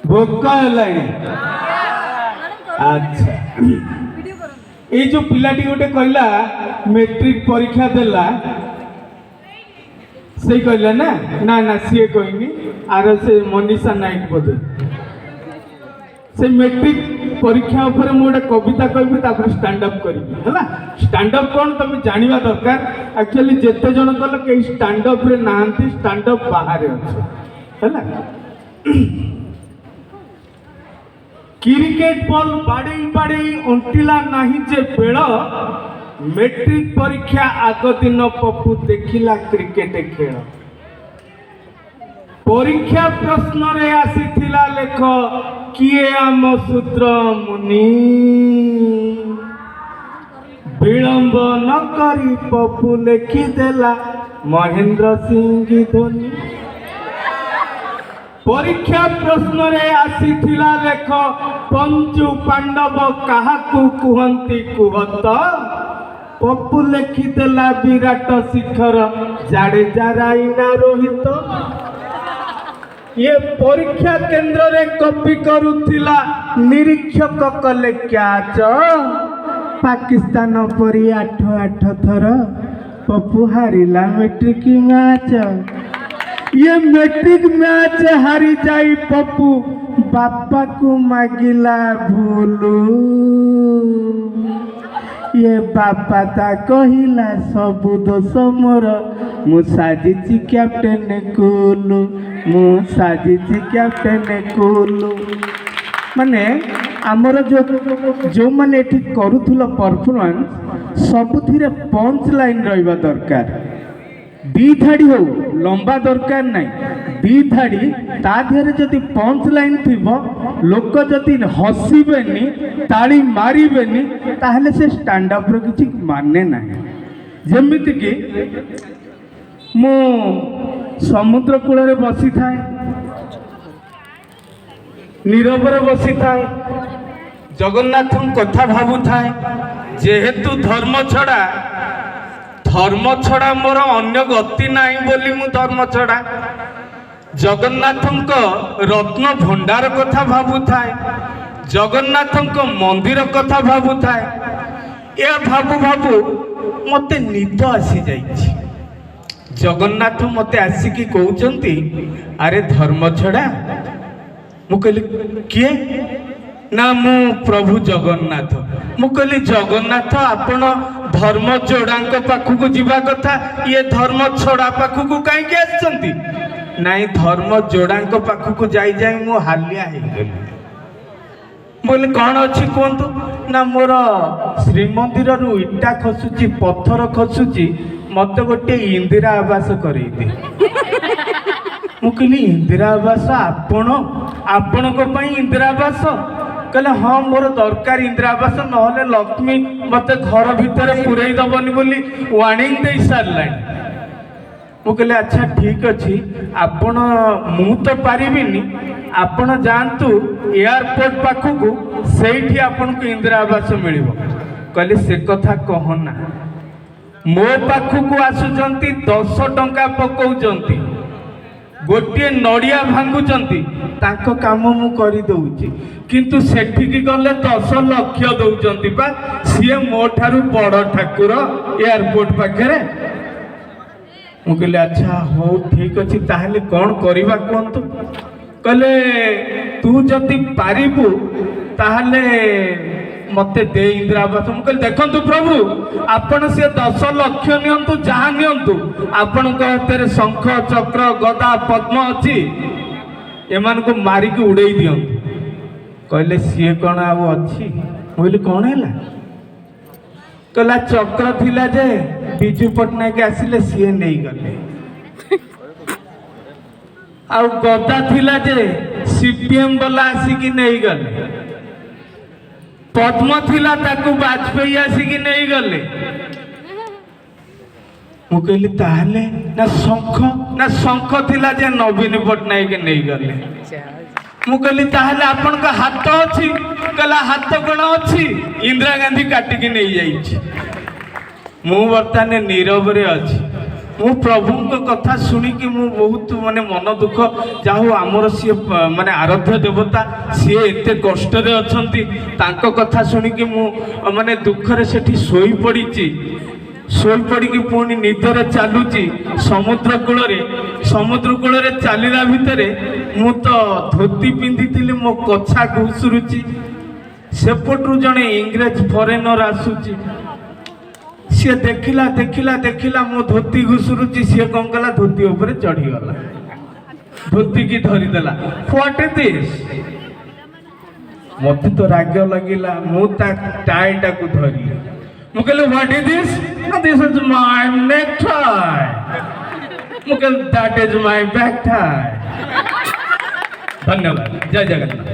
भोक है। अच्छा ये जो पिलाटी गोटे कहला मेट्रिक परीक्षा देला से कहला ना ना ना सी कहनी आर से मनीषा नायक बोधे से मेट्रिक परीक्षा उपरे मु गोटे कविता कहबी स्टैंड अप करी है स्टैंड अप कौन तुम जानवा दरकार एक्चुअली जिते जन कल कहीं स्टैंड अप रे नहांती स्टैंड अप बाहर अच्छे है क्रिकेट बॉल बाड़े बाड़े अंटिला नहीं जे बेल मेट्रिक परीक्षा आग दिन पप्पू देखिला क्रिकेट खेल परीक्षा प्रश्न रे आसीथिला लेख किए आम सूत्र मुनि विलंब न करी पप्पू लिखिदेला महेंद्र सिंह धोनी परीक्षा प्रश्न रे आसीथिला लेख पंचु पांडव काहाकू कुहंती कुहत पप्पू लिखिदेला विराट शिखर जाडेजा राइना रोहित ये परीक्षा केंद्र रे कॉपी करुथिला निरीक्षक कले क्याच पाकिस्तान परी 8 थर पप्पू हारिला मैट्रिक मैच ये मैट्रिक मैच हारी जाई पप्पू बापा को मागिला भूलू ये बापा ता कहिला सबु दोष मोर मु साजिची कैप्टेन कुलू मु साजिची कैप्टेन कुलू माने आमर जो माने एठी करूथुल परफॉर्मेंस सबुथिरे पंच लाइन रहिबा दरकार दी थाड़ी हो लंबा दरकार नहीं दी थाड़ी ता देहरे जदि पंच लाइन थिबो लोक जदि हसीबेनी ताली मारिबेनी ताहले से स्टैंड अप रो किछि माने नाही जेमिति कि मो समुद्र कूल रे बसी थाए नीरव रे बसी थाए जगन्नाथ कथा भाबु थाए जेहेतु धर्म छड़ा मोर अन्य गति नाही बोली मु धर्म छड़ा जगन्नाथ रत्न भंडार कथा भाबु थाए जगन्नाथ मंदिर कथा भाबु थाए या भाबु भाबु मते निद आसी जाइछि जगन्नाथ मते आसिकी कहउचंती अरे धर्म छड़ा मु कहली किए ना मु प्रभु जगन्नाथ मु कहली जगन्नाथ आपण धर्म जोड़ांक पाखक जीवा कथा ये धर्म छड़ा पाखक कहीं आसछंती नाई धर्म जोड़ांक पाखक जाई जाई मु हालिया हे गली बोले कौन अच्छी कहतु ना मोर श्रीमंदिर रु इटा खसुची पत्थर खसुची मत गोटे इंदिरा आवास करई दे मु कहली इंदिरा आवास आपण इंदिरा आवास कहले हाँ मोर दरकार इंदिरा आवास नहले लक्ष्मी मत घर भितर पुरई दबनी बोली वार्निंग दे सारा मु कहले अच्छा ठीक अच्छी आपण मु तो पारिबिनी आपण जानतु एयरपोर्ट पाखकू सेठी आपण को इंदिरा आवास मिलिबो कहले से कथा कहना मो पाखकू आसुचंती 10 टंका पकाउचंती गोटे नड़िया भांगुचंती ताको काम मु करी दउची किंतु सेठिकी गले 10 लाख दउचंती बा सिए मो ठारू बड़ ठाकुर एयरपोर्ट पाखरे मु कहले अच्छा हो ठीक अच्छी ताहले कौन करवा कहतु कहले तू जदि पारिबु ताहले मते दे इंदिरा आवास मु कहले देखंतु प्रभु आपण से 10 लाख नियंतु जहाँ नियंतु आपण को हाथ शंख चक्र गदा पद्म अच्छी एमान को मारी के उड़े दियंतु कहले सी कौन आउ अच्छी बोली कौन है कहला चक्र थिला जे बिजू पटनायक आसिले सी नहीं गले आ गदा थिला जे सीपीएम वाला आसिकी नहीं गले पद्म थिला ताकू वाजपेयी आसिकी नहीं गले मु कहली ताहले ना शंख थिला जे नवीन पटनायक नहीं गले मु कहली ताहले आपण का हाथ अछि कहला हाथ कोन अछि इंदिरा गांधी काटिकी नहीं जाइछि मु वर्तमान नीरव रे अछि ମୁଁ ପ୍ରଭୁଙ୍କ କଥା ଶୁଣିକି ମୁଁ ବହୁତ ମାନେ ମନ ଦୁଃଖ, ଯାହା ହଉ ଆମର ସିଏ ମାନେ ଆରାଧ୍ୟ ଦେବତା, ସିଏ ଏତେ କଷ୍ଟରେ ଅଛନ୍ତି, ତାଙ୍କ କଥା ଶୁଣିକି ମୁଁ ମାନେ ଦୁଃଖରେ ସେଠି ଶୋଇପଡ଼ିଛି। ଶୋଇପଡ଼ିକି ପୁଣି ନିଦରେ ଚାଲୁଛି ସମୁଦ୍ର କୂଳରେ ଚାଲିଲା ଭିତରେ ମୁଁ ତ ଧୋତି ପିନ୍ଧିଥିଲି, ମୋ କଛା ଘୁଷୁରୁଛି। ସେପଟରୁ ଜଣେ ଇଂରେଜ ଫରେନର ଆସୁଛି, ସିଏ ଦେଖିଲା ମୋ ଧୋତି ଘୁଷୁରୁଛି, ସିଏ କଣ କଲା, ଧୋତି ଉପରେ ଚଢିଗଲା, ଧୋତିକି ଧରିଦେଲା। What is this? ମତେ ତ ରାଗ ଲାଗିଲା, ମୁଁ ତା ଟାଇଟାକୁ ଧରିଲି। ମୁଁ କହିଲି what is this? This is my neck tie. ମୁଁ କହିଲି that is my back tie. ଧନ୍ୟବାଦ, ଜୟ ଜଗନ୍ନାଥ।